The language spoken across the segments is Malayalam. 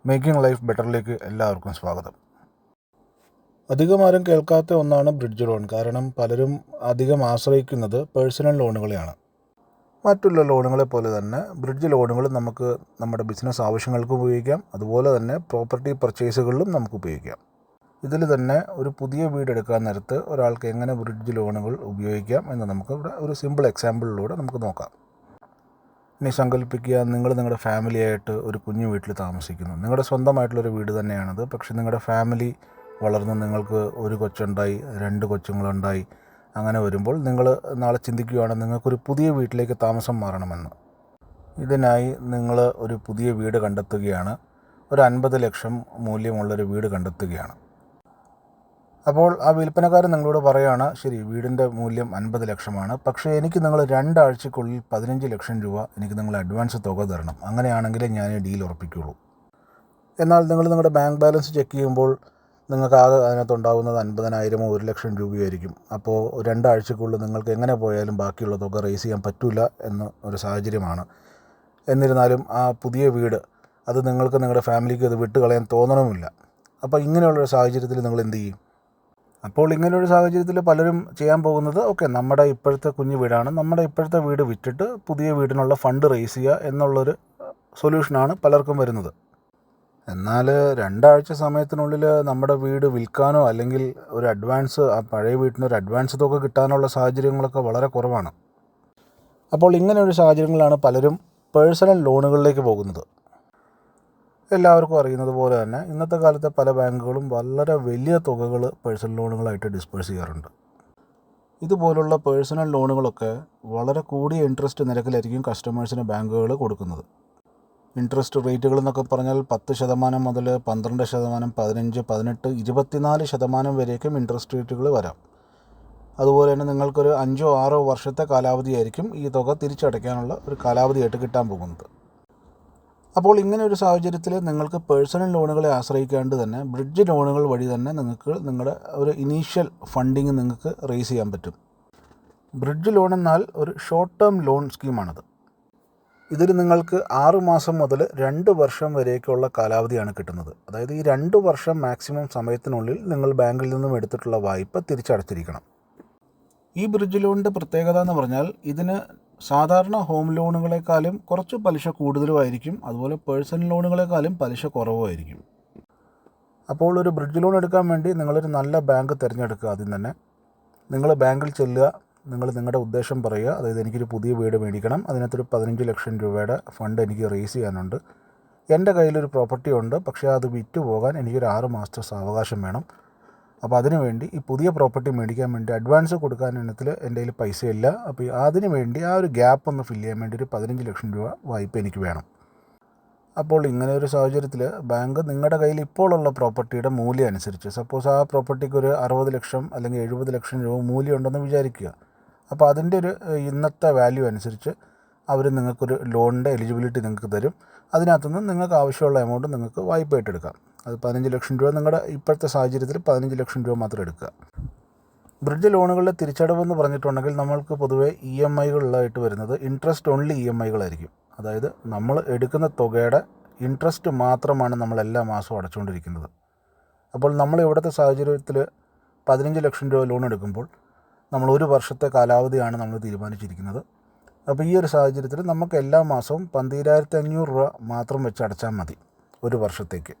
മേക്കിംഗ് ലൈഫ് ബെറ്ററിലേക്ക് എല്ലാവർക്കും സ്വാഗതം. അധികം ആരും കേൾക്കാത്ത ഒന്നാണ് ബ്രിഡ്ജ് ലോൺ. കാരണം പലരും അധികം ആശ്രയിക്കുന്നത് പേഴ്സണൽ ലോണുകളെയാണ്. മറ്റുള്ള ലോണുകളെ പോലെ തന്നെ ബ്രിഡ്ജ് ലോണുകൾ നമുക്ക് നമ്മുടെ ബിസിനസ് ആവശ്യങ്ങൾക്ക് ഉപയോഗിക്കാം. അതുപോലെ തന്നെ പ്രോപ്പർട്ടി പർച്ചേസുകളിലും നമുക്ക് ഉപയോഗിക്കാം. ഇതിൽ തന്നെ ഒരു പുതിയ വീട് എടുക്കാൻ നേരത്ത് ഒരാൾക്ക് എങ്ങനെ ബ്രിഡ്ജ് ലോണുകൾ ഉപയോഗിക്കാം എന്ന് നമുക്ക് ഇവിടെ ഒരു സിമ്പിൾ എക്സാമ്പിളിലൂടെ നമുക്ക് നോക്കാം. ഇനി സങ്കല്പിക്കുക, നിങ്ങളുടെ ഫാമിലിയായിട്ട് ഒരു കുഞ്ഞു വീട്ടിൽ താമസിക്കുന്നു. നിങ്ങളുടെ സ്വന്തമായിട്ടുള്ളൊരു വീട് തന്നെയാണത്. പക്ഷേ നിങ്ങളുടെ ഫാമിലി വളർന്ന് നിങ്ങൾക്ക് ഒരു കൊച്ചുണ്ടായി, 2 കൊച്ചുങ്ങളുണ്ടായി. അങ്ങനെ വരുമ്പോൾ നിങ്ങൾ നാളെ ചിന്തിക്കുകയാണ് നിങ്ങൾക്കൊരു പുതിയ വീട്ടിലേക്ക് താമസം മാറണമെന്ന്. ഇതിനായി നിങ്ങൾ ഒരു പുതിയ വീട് കണ്ടെത്തുകയാണ്. ഒരു 50 ലക്ഷം മൂല്യമുള്ളൊരു വീട് കണ്ടെത്തുകയാണ്. അപ്പോൾ ആ വിൽപ്പനക്കാരൻ നിങ്ങളോട് പറയുകയാണ്, ശരി, വീടിൻ്റെ മൂല്യം 50 ലക്ഷമാണ്, പക്ഷേ എനിക്ക് നിങ്ങൾ 2 ആഴ്ചക്കുള്ളിൽ 15 ലക്ഷം രൂപ എനിക്ക് നിങ്ങൾ അഡ്വാൻസ് തുക തരണം. അങ്ങനെയാണെങ്കിലേ ഞാൻ ഈ ഡീൽ ഉറപ്പിക്കുകയുള്ളൂ. എന്നാൽ നിങ്ങളുടെ ബാങ്ക് ബാലൻസ് ചെക്ക് ചെയ്യുമ്പോൾ നിങ്ങൾക്ക് ആകെ അതിനകത്തുണ്ടാകുന്നത് 50,000 1 ലക്ഷം രൂപയായിരിക്കും. അപ്പോൾ 2 ആഴ്ചക്കുള്ളിൽ നിങ്ങൾക്ക് എങ്ങനെ പോയാലും ബാക്കിയുള്ള തുക റേസ് ചെയ്യാൻ പറ്റില്ല എന്ന ഒരു സാഹചര്യമാണ്. എന്നിരുന്നാലും ആ പുതിയ വീട് അത് നിങ്ങൾക്ക് നിങ്ങളുടെ ഫാമിലിക്ക് അത് വിട്ടുകളയാൻ തോന്നണമില്ല. അപ്പോൾ ഇങ്ങനെയുള്ളൊരു സാഹചര്യത്തിൽ നിങ്ങൾ എന്ത് ചെയ്യും? അപ്പോൾ ഇങ്ങനെയൊരു സാഹചര്യത്തിൽ പലരും ചെയ്യാൻ പോകുന്നത്, ഓക്കെ, നമ്മുടെ ഇപ്പോഴത്തെ കുഞ്ഞു വീടാണ്, നമ്മുടെ ഇപ്പോഴത്തെ വീട് വിറ്റിട്ട് പുതിയ വീടിനുള്ള ഫണ്ട് റേസ് ചെയ്യുക എന്നുള്ളൊരു സൊല്യൂഷനാണ് പലർക്കും വരുന്നത്. എന്നാൽ 2 ആഴ്ച സമയത്തിനുള്ളിൽ നമ്മുടെ വീട് വിൽക്കാനോ അല്ലെങ്കിൽ ഒരു അഡ്വാൻസ്, ആ പഴയ വീട്ടിനൊരു അഡ്വാൻസ് തുക കിട്ടാനുള്ള സാഹചര്യങ്ങളൊക്കെ വളരെ കുറവാണ്. അപ്പോൾ ഇങ്ങനെയൊരു സാഹചര്യങ്ങളാണ് പലരും പേഴ്സണൽ ലോണുകളിലേക്ക് പോകുന്നത്. എല്ലാവർക്കും അറിയുന്നത് പോലെ തന്നെ ഇന്നത്തെ കാലത്തെ പല ബാങ്കുകളും വളരെ വലിയ തുകകൾ പേഴ്സണൽ ലോണുകളായിട്ട് ഡിസ്പേഴ്സ് ചെയ്യാറുണ്ട്. ഇതുപോലുള്ള പേഴ്സണൽ ലോണുകളൊക്കെ വളരെ കൂടിയ ഇൻട്രസ്റ്റ് നിരക്കിലായിരിക്കും കസ്റ്റമേഴ്സിന് ബാങ്കുകൾ കൊടുക്കുന്നത്. ഇൻട്രസ്റ്റ് റേറ്റുകൾ എന്നൊക്കെ പറഞ്ഞാൽ 10% മുതൽ 12%, 15%, 18%, 24% വരെയൊക്കെ ഇൻട്രസ്റ്റ് റേറ്റുകൾ വരാം. അതുപോലെ തന്നെ നിങ്ങൾക്കൊരു 5-6 വർഷത്തെ കാലാവധിയായിരിക്കും ഈ തുക തിരിച്ചടയ്ക്കാനുള്ള ഒരു കാലാവധിയായിട്ട് കിട്ടാൻ പോകുന്നത്. അപ്പോൾ ഇങ്ങനെ ഒരു സാഹചര്യത്തിൽ നിങ്ങൾക്ക് പേഴ്സണൽ ലോണുകളെ ആശ്രയിക്കാണ്ട് തന്നെ ബ്രിഡ്ജ് ലോണുകൾ വഴി തന്നെ നിങ്ങൾക്ക് നിങ്ങളുടെ ഒരു ഇനീഷ്യൽ ഫണ്ടിങ് നിങ്ങൾക്ക് റേസ് ചെയ്യാൻ പറ്റും. ബ്രിഡ്ജ് ലോൺ എന്നാൽ ഒരു ഷോർട്ട് ടേം ലോൺ സ്കീമാണത്. ഇതിൽ നിങ്ങൾക്ക് 6 മാസം മുതൽ 2 വർഷം വരെയൊക്കെയുള്ള കാലാവധിയാണ് കിട്ടുന്നത്. അതായത് ഈ 2 വർഷം മാക്സിമം സമയത്തിനുള്ളിൽ നിങ്ങൾ ബാങ്കിൽ നിന്നും എടുത്തിട്ടുള്ള വായ്പ തിരിച്ചടച്ചിരിക്കണം. ഈ ബ്രിഡ്ജ് ലോണിൻ്റെ പ്രത്യേകത എന്ന് പറഞ്ഞാൽ ഇതിന് സാധാരണ ഹോം ലോണുകളെക്കാളും കുറച്ച് പലിശ കൂടുതലുമായിരിക്കും. അതുപോലെ പേഴ്സണൽ ലോണുകളെക്കാളും പലിശ കുറവുമായിരിക്കും. അപ്പോൾ ഒരു ബ്രിഡ്ജ് ലോൺ എടുക്കാൻ വേണ്ടി നിങ്ങളൊരു നല്ല ബാങ്ക് തിരഞ്ഞെടുക്കുക. ആദ്യം തന്നെ നിങ്ങൾ ബാങ്കിൽ ചെല്ലുക, നിങ്ങളുടെ ഉദ്ദേശം പറയുക. അതായത് എനിക്കൊരു പുതിയ വീട് മേടിക്കണം, അതിനകത്തൊരു 15 ലക്ഷം രൂപയുടെ ഫണ്ട് എനിക്ക് റേസ് ചെയ്യാനുണ്ട്, എൻ്റെ കയ്യിലൊരു പ്രോപ്പർട്ടി ഉണ്ട്, പക്ഷേ അത് വിറ്റ് പോകാൻ എനിക്കൊരു 6 മാസത്തെ സാവകാശം വേണം. അപ്പോൾ അതിനുവേണ്ടി ഈ പുതിയ പ്രോപ്പർട്ടി മേടിക്കാൻ വേണ്ടി അഡ്വാൻസ് കൊടുക്കാൻ ഇനത്തിൽ എൻ്റെ കയ്യിൽ പൈസയില്ല. അപ്പോൾ അതിന് വേണ്ടി ആ ഒരു ഗ്യാപ്പ് ഒന്ന് ഫില്ല് ചെയ്യാൻ വേണ്ടി ഒരു 15 ലക്ഷം രൂപ വായ്പ എനിക്ക് വേണം. അപ്പോൾ ഇങ്ങനെ ഒരു സാഹചര്യത്തിൽ ബാങ്ക് നിങ്ങളുടെ കയ്യിൽ ഇപ്പോഴുള്ള പ്രോപ്പർട്ടിയുടെ മൂല്യം അനുസരിച്ച്, സപ്പോസ് ആ പ്രോപ്പർട്ടിക്ക് ഒരു 60 ലക്ഷം അല്ലെങ്കിൽ 70 ലക്ഷം രൂപ മൂല്യം ഉണ്ടെന്ന് വിചാരിക്കുക. അപ്പോൾ അതിൻ്റെ ഒരു ഇന്നത്തെ വാല്യൂ അനുസരിച്ച് അവർ നിങ്ങൾക്കൊരു ലോണിൻ്റെ എലിജിബിലിറ്റി നിങ്ങൾക്ക് തരും. അതിനകത്തുനിന്ന് നിങ്ങൾക്ക് ആവശ്യമുള്ള എമൗണ്ട് നിങ്ങൾക്ക് വായ്പയായിട്ട് എടുക്കാം. അത് 15 ലക്ഷം രൂപ, നിങ്ങളുടെ ഇപ്പോഴത്തെ സാഹചര്യത്തിൽ 15 ലക്ഷം രൂപ മാത്രം എടുക്കുക. ബ്രിഡ്ജ് ലോണുകളുടെ തിരിച്ചടവെന്ന് പറഞ്ഞിട്ടുണ്ടെങ്കിൽ നമ്മൾക്ക് പൊതുവേ EMIകളായിട്ട് വരുന്നത് ഇൻട്രസ്റ്റ് ഓൺലി EMIകളായിരിക്കും. അതായത് നമ്മൾ എടുക്കുന്ന തുകയുടെ ഇൻട്രസ്റ്റ് മാത്രമാണ് നമ്മൾ എല്ലാ മാസവും അടച്ചുകൊണ്ടിരിക്കുന്നത്. അപ്പോൾ നമ്മൾ ഇവിടുത്തെ സാഹചര്യത്തിൽ 15 ലക്ഷം രൂപ ലോൺ എടുക്കുമ്പോൾ നമ്മൾ 1 വർഷത്തെ കാലാവധിയാണ് നമ്മൾ തീരുമാനിച്ചിരിക്കുന്നത്. അപ്പോൾ ഈ ഒരു സാഹചര്യത്തിൽ നമുക്ക് എല്ലാ മാസവും 12,500 രൂപ മാത്രം വെച്ച് അടച്ചാൽ മതി 1 വർഷത്തേക്ക്.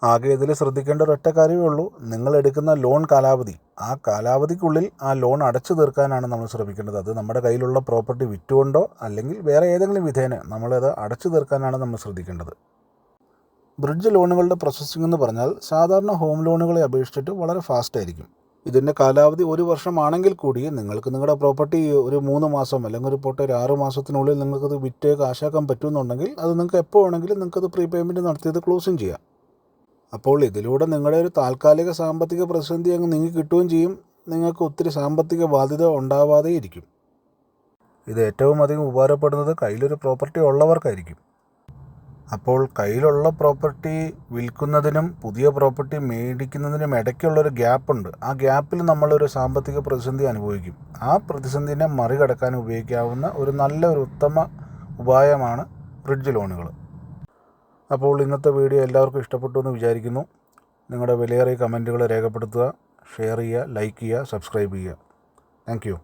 ആകെ ഇതിൽ ശ്രദ്ധിക്കേണ്ട ഒരൊറ്റ കാര്യമേ ഉള്ളൂ, നിങ്ങൾ എടുക്കുന്ന ലോൺ കാലാവധി, ആ കാലാവധിക്കുള്ളിൽ ആ ലോൺ അടച്ചു തീർക്കാനാണ് നമ്മൾ ശ്രമിക്കേണ്ടത്. അത് നമ്മുടെ കയ്യിലുള്ള പ്രോപ്പർട്ടി വിറ്റുകൊണ്ടോ അല്ലെങ്കിൽ വേറെ ഏതെങ്കിലും വിധേന നമ്മളത് അടച്ചു തീർക്കാനാണ് നമ്മൾ ശ്രദ്ധിക്കേണ്ടത്. ബ്രിഡ്ജ് ലോണുകളുടെ പ്രോസസ്സിംഗ് എന്ന് പറഞ്ഞാൽ സാധാരണ ഹോം ലോണുകളെ അപേക്ഷിച്ചിട്ട് വളരെ ഫാസ്റ്റ് ആയിരിക്കും. ഇതിൻ്റെ കാലാവധി 1 വർഷമാണെങ്കിൽ കൂടി നിങ്ങൾക്ക് നിങ്ങളുടെ പ്രോപ്പർട്ടി ഒരു 3 മാസം അല്ലെങ്കിൽ ഒരു 6 മാസത്തിനുള്ളിൽ നിങ്ങൾക്കത് വിറ്റ് കാശാക്കാൻ പറ്റുമെന്നുണ്ടെങ്കിൽ അത് നിങ്ങൾക്ക് എപ്പോൾ വേണമെങ്കിലും നിങ്ങൾക്കത് പ്രീപേയ്മെൻറ്റ് നടത്തിയത് ക്ലോസിങ് ചെയ്യാം. അപ്പോൾ ഇതിലൂടെ നിങ്ങളുടെ ഒരു താൽക്കാലിക സാമ്പത്തിക പ്രതിസന്ധി അങ്ങ് നിങ്ങൾക്ക് കിട്ടുകയും ചെയ്യും. നിങ്ങൾക്ക് ഒത്തിരി സാമ്പത്തിക ബാധ്യത ഉണ്ടാവാതെ ഇരിക്കും. ഇത് ഏറ്റവും അധികം ഉപകാരപ്പെടുന്നത് കയ്യിലൊരു പ്രോപ്പർട്ടി ഉള്ളവർക്കായിരിക്കും. അപ്പോൾ കയ്യിലുള്ള പ്രോപ്പർട്ടി വിൽക്കുന്നതിനും പുതിയ പ്രോപ്പർട്ടി മേടിക്കുന്നതിനും ഇടയ്ക്കുള്ളൊരു ഗ്യാപ്പുണ്ട്. ആ ഗ്യാപ്പിൽ നമ്മളൊരു സാമ്പത്തിക പ്രതിസന്ധി അനുഭവിക്കും. ആ പ്രതിസന്ധിനെ മറികടക്കാൻ ഉപയോഗിക്കാവുന്ന ഒരു ഉത്തമ ഉപായമാണ് ബ്രിഡ്ജ് ലോണുകൾ. അപ്പോൾ ഇന്നത്തെ വീഡിയോ എല്ലാവർക്കും ഇഷ്ടപ്പെട്ടു എന്ന് വിചാരിക്കുന്നു. നിങ്ങളുടെ വിലയേറിയ കമൻറ്റുകൾ രേഖപ്പെടുത്തുക, ഷെയർ ചെയ്യുക, ലൈക്ക് ചെയ്യുക, സബ്സ്ക്രൈബ് ചെയ്യുക. Thank you.